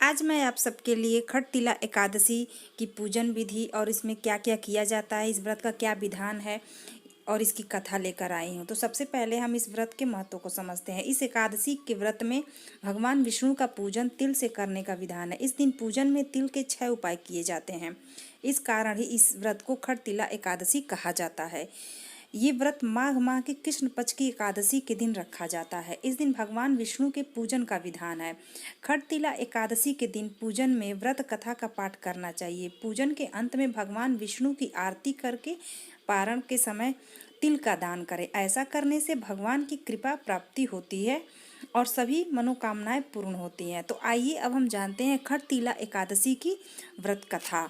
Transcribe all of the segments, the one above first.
आज मैं आप सबके लिए खटतिला एकादशी की पूजन विधि और इसमें क्या क्या किया जाता है, इस व्रत का क्या विधान है और इसकी कथा लेकर आई हूँ। तो सबसे पहले हम इस व्रत के महत्व को समझते हैं। इस एकादशी के व्रत में भगवान विष्णु का पूजन तिल से करने का विधान है। इस दिन पूजन में तिल के 6 उपाय किए जाते हैं। इस कारण ही इस व्रत को खटतिला एकादशी कहा जाता है। ये व्रत माघ माह के कृष्ण पक्ष की एकादशी के दिन रखा जाता है। इस दिन भगवान विष्णु के पूजन का विधान है। खटतिला एकादशी के दिन पूजन में व्रत कथा का पाठ करना चाहिए। पूजन के अंत में भगवान विष्णु की आरती करके पारण के समय तिल का दान करें। ऐसा करने से भगवान की कृपा प्राप्ति होती है और सभी मनोकामनाएं पूर्ण होती हैं। तो आइए अब हम जानते हैं खटतिला एकादशी की व्रत कथा।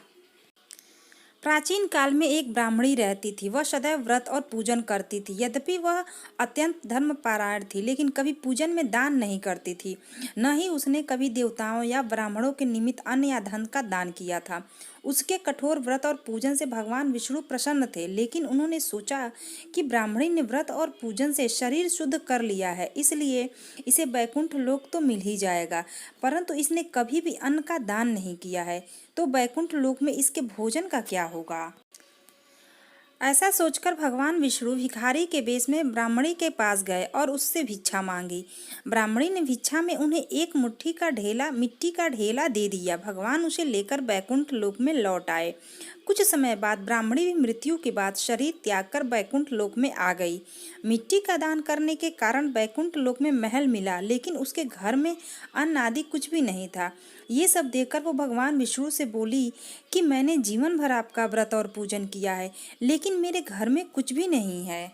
प्राचीन काल में एक ब्राह्मणी रहती थी। वह सदैव व्रत और पूजन करती थी। यद्यपि वह अत्यंत धर्मपरायण थी, लेकिन कभी पूजन में दान नहीं करती थी। न ही उसने कभी देवताओं या ब्राह्मणों के निमित्त अन्न या धन का दान किया था। उसके कठोर व्रत और पूजन से भगवान विष्णु प्रसन्न थे, लेकिन उन्होंने सोचा कि ब्राह्मणी ने व्रत और पूजन से शरीर शुद्ध कर लिया है, इसलिए इसे वैकुंठ लोक तो मिल ही जाएगा। परंतु इसने कभी भी अन्न का दान नहीं किया है, तो वैकुंठ लोक में इसके भोजन का क्या होगा। ऐसा सोचकर भगवान विष्णु भिखारी के वेश में ब्राह्मणी के पास गए और उससे भिक्षा मांगी। ब्राह्मणी ने भिक्षा में उन्हें एक मुट्ठी का ढेला मिट्टी का ढेला दे दिया। भगवान उसे लेकर वैकुंठ लोक में लौट आए। कुछ समय बाद ब्राह्मणी भी मृत्यु के बाद शरीर त्याग कर वैकुंठ लोक में आ गई। मिट्टी का दान करने के कारण वैकुंठ लोक में महल मिला, लेकिन उसके घर में अन्न आदि कुछ भी नहीं था। ये सब देखकर वो भगवान विष्णु से बोली कि मैंने जीवन भर आपका व्रत और पूजन किया है, लेकिन मेरे घर में कुछ भी नहीं है।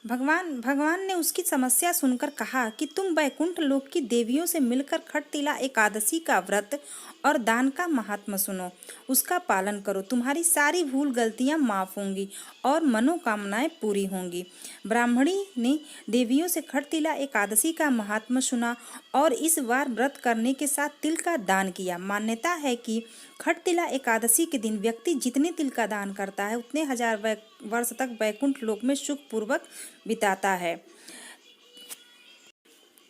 भगवान ने उसकी समस्या सुनकर कहा कि तुम वैकुंठ लोक की देवियों से मिलकर खटतिला एकादशी का व्रत और दान का महात्मा सुनो, उसका पालन करो। तुम्हारी सारी भूल गलतियां माफ होंगी और मनोकामनाएं पूरी होंगी। ब्राह्मणी ने देवियों से खटतिला एकादशी का महात्मा सुना और इस बार व्रत करने के साथ तिल का दान किया। मान्यता है कि खटतिला एकादशी के दिन व्यक्ति जितने तिल का दान करता है, उतने हजार वर्ष तक वैकुंठ लोक में सुखपूर्वक बिताता है।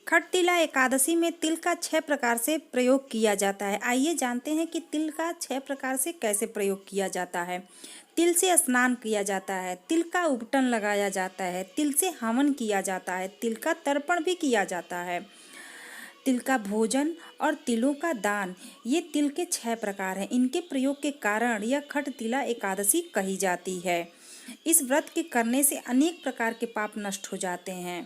खटतिला एकादशी में तिल का 6 प्रकार से प्रयोग किया जाता है। आइए जानते हैं कि तिल का 6 प्रकार से कैसे प्रयोग किया जाता है। तिल से स्नान किया जाता है, तिल का उबटन लगाया जाता है, तिल से हवन किया जाता है, तिल का तर्पण भी किया जाता है, तिल का भोजन और तिलों का दान। ये तिल के 6 प्रकार हैं। इनके प्रयोग के कारण यह खटतिला एकादशी कही जाती है। इस व्रत के करने से अनेक प्रकार के पाप नष्ट हो जाते हैं।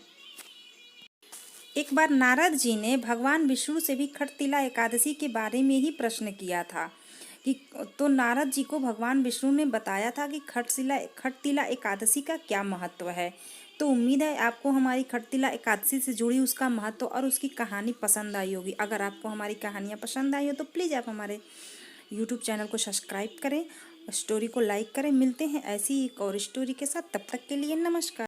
एक बार नारद जी ने भगवान विष्णु से भी खटतिला एकादशी के बारे में ही प्रश्न किया था कि तो नारद जी को भगवान विष्णु ने बताया था कि खटतिला एकादशी का क्या महत्व है। तो उम्मीद है आपको हमारी खटतिला एकादशी से जुड़ी उसका महत्व और उसकी कहानी पसंद आई होगी। अगर आपको हमारी कहानियाँ पसंद आई हो तो प्लीज़ आप हमारे यूट्यूब चैनल को सब्सक्राइब करें, स्टोरी को लाइक करें। मिलते हैं ऐसी एक और स्टोरी के साथ, तब तक के लिए नमस्कार।